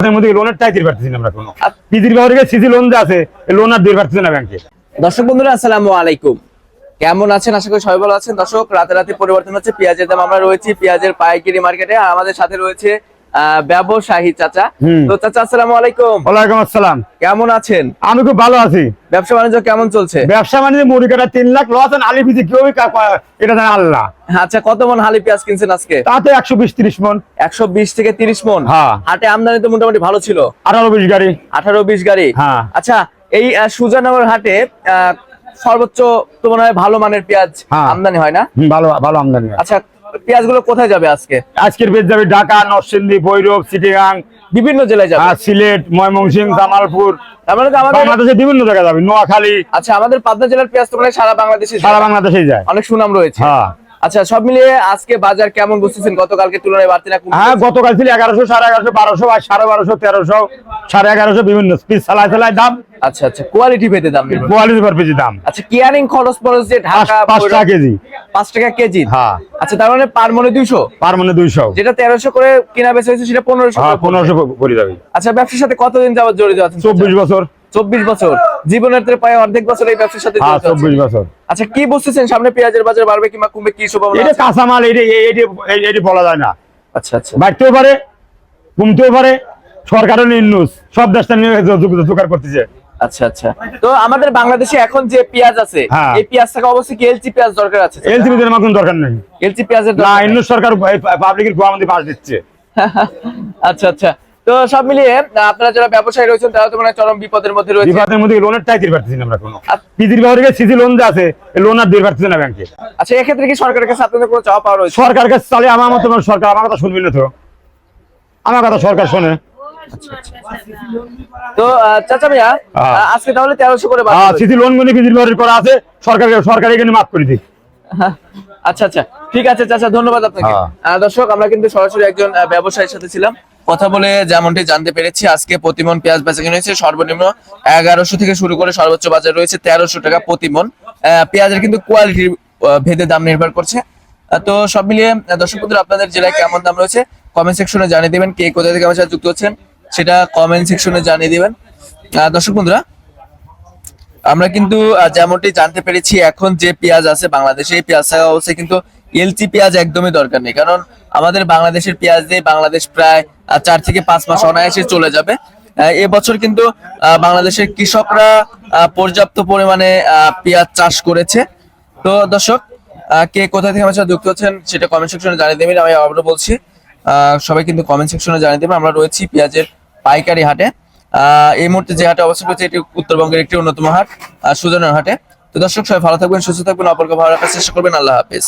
দর্শক বন্ধুরা আসসালামু আলাইকুম, কেমন আছেন? আশা করি সবাই ভালো আছেন। দর্শক, রাতে রাতে পরিবর্তন হচ্ছে পেঁয়াজের দাম। আমরা রয়েছি পেঁয়াজের পাইকারি মার্কেটে, আর আমাদের সাথে রয়েছে ব্যবসায়ী চাচা। তো চাচা আসসালামু আলাইকুম। ওয়ালাইকুম আসসালাম। কেমন আছেন? আমি খুব ভালো আছি। ব্যবসা বাণিজ্য কেমন চলছে? ব্যবসা বাণিজ্য মুড়ি কাটা 3 লাখ লস, আলি পিজি কেউ এটা জানে আল্লাহ। আচ্ছা, কত মন হালি পেঁয়াজ কিনছেন আজকে? তাতে 120-30 মন। 120 থেকে 30 মন। হ্যাঁ। হাটে আমদানি তো মোটামুটি ভালো ছিল, 18-20 গাড়ি। 18-20 গাড়ি। হ্যাঁ। আচ্ছা, এই সুজানগর হাটে সর্বোচ্চ তো মনে হয় ভালো মানের পেঁয়াজ আমদানি হয় না? ভালো ভালো আমদানি। আচ্ছা, পেঁয়াজ গুলো কোথায় যাবে আজকে? আজকের পেঁয়াজ যাবে ঢাকা, নরসিংদী, ভৈরব, চিটাগাং, বিভিন্ন জেলায় যাবে। সিলেট, ময়মনসিংহ, জামালপুর, তার মানে তো আমাদের বাংলাদেশে বিভিন্ন জায়গায় যাবে, নোয়াখালী। আচ্ছা, আমাদের পাবনা জেলার পেঁয়াজ তো মানে সারা বাংলাদেশে যায়। অনেক সুনাম রয়েছে। হ্যাঁ। আচ্ছা, সব মিলিয়ে আজকে বাজার কেমন বুঝতেছেন? গতকালকে তুলনায় বাড়তি না কমতি? হ্যাঁ, গতকাল ছিল 1100, 1150, 1200, আর 1250, 1300, 1150 বিভিন্ন পিস চালায় দাম। আচ্ছা আচ্ছা, কোয়ালিটি ভেদে দাম, কোয়ালিটি পার পিস দাম। আচ্ছা, কিয়ারিং খরচ যে ঢাকা 5 টাকা কেজি। 5 টাকা কেজি। হ্যাঁ। আচ্ছা, তার মানে পার মনে 200। পার মনে 200। যেটা 1300 করে কিনা বেচা হয়েছে সেটা 1500। হ্যাঁ, 1500 পড়ে যাবে। আচ্ছা, ব্যবসার সাথে কতদিন যাবত জড়িত আছেন? 24 বছর। 24 বছর জীবনের প্রায় অর্ধেক বছর এই ব্যবসার সাথে জড়িত আছেন। 24 বছর। আচ্ছা, কি বুঝতেছেন সামনে পেঁয়াজের বাজার বাড়বে কিংবা কমবে, কি সম্ভাবনা এটা আছে? কাঁচা মাল, এটা বলা যায় না। আচ্ছা আচ্ছা, বাড়তেও পারে, কমতেও পারে। সরকারও নিউজ সব দেশটা নিয়ে জোগাড় করতেছে। আচ্ছা আচ্ছা, তো আমাদের বাংলাদেশে এখন যে পেঁয়াজ আছে, এই পেঁয়াজ থাকা অবশ্যই কি এলচি পেঁয়াজ দরকার আছে? এলচি পেঁয়াজের কোনো দরকার নেই। এলচি পেঁয়াজের না, ইন্নু সরকার পাবলিকের গোয়া আমাদের পাস দিচ্ছে। আচ্ছা আচ্ছা, তো সব মিলিয়ে আপনারা যারা ব্যবসায়ী রয়েছেন তারা তো মানে চরম বিপদের মধ্যে রয়েছে। বিপদের মধ্যে লোনের টাই দিতে পারতেছি না আমরা। কোনো পিজির ব্যবহারে সিজি লোন যে আছে, এই লোন আর দিতে পারতেছি না ব্যাংকে। আচ্ছা, এক্ষেত্রে কি সরকারের কাছে আপনাদের কোনো চাওয়া পাওয়া রয়েছে? সরকারের কাছে চালে আমার মতো সরকার আমার কথা শুনবি না তো। আমার কথা সরকার শোনে। তো চাচা ভাইয়া, আজকে তাহলে 1300 করে সিজি লোন গুলি পিজির ব্যবহার করা আছে, সরকার এখানে মাফ করে দিক। আচ্ছা আচ্ছা, ঠিক আছে চাচা, ধন্যবাদ আপনাকে। দর্শক, আমরা কিন্তু সরাসরি একজন ব্যবসায়ীর সাথে ছিলাম, কথা বলে যেমনটি জানতে পেরেছি আজকে প্রতিমন পেঁয়াজ বেচা কিনা হয়েছে সর্বনিম্ন 1100 থেকে শুরু করে সর্বোচ্চ বাজার রয়েছে 1300 টাকা প্রতিমন। পেঁয়াজের কিন্তু কোয়ালিটি ভেদে দাম নির্ভর করছে। তো সব মিলিয়ে দর্শক বন্ধুরা, আপনাদের জেলায় কেমন দাম রয়েছে কমেন্ট সেকশনে জানিয়ে দিবেন। কে কোথা থেকে আমার সাথে যুক্ত হচ্ছেন সেটা কমেন্ট সেকশনে জানিয়ে দিবেন। দর্শক বন্ধুরা, আমরা কিন্তু যেমনটি জানতে পেরেছি এখন যে পেঁয়াজ আছে বাংলাদেশে, এই পেঁয়াজ থাকা অবস্থায় কিন্তু এলচি পেঁয়াজ একদমই দরকার নেই, কারণ আমাদের বাংলাদেশের পেঁয়াজ দিয়ে বাংলাদেশ প্রায় 4 থেকে 5 মাস অনায়াসে চলে যাবে। এবছর কিন্তু বাংলাদেশের কৃষকরা পর্যাপ্ত পরিমাণে পেঁয়াজ চাষ করেছে। তো দর্শক, কে কোথা থেকে আমার সাথে যুক্ত হচ্ছেন সেটা কমেন্ট সেকশনে জানিয়ে দেবেন। আমি আবারও বলছি, সবাই কিন্তু কমেন্ট সেকশনে জানিয়ে দেবেন। আমরা রয়েছি পেঁয়াজের পাইকারি হাটে। এই মুহূর্তে যে হাটে অবস্থান করছে এটি উত্তরবঙ্গের একটি অন্যতম হাট, সুজানগর হাটে। তো দর্শক, সবাই ভালো থাকবেন, সুস্থ থাকবেন, অপরকে ভালো রাখার চেষ্টা করবেন। আল্লাহ হাফেজ।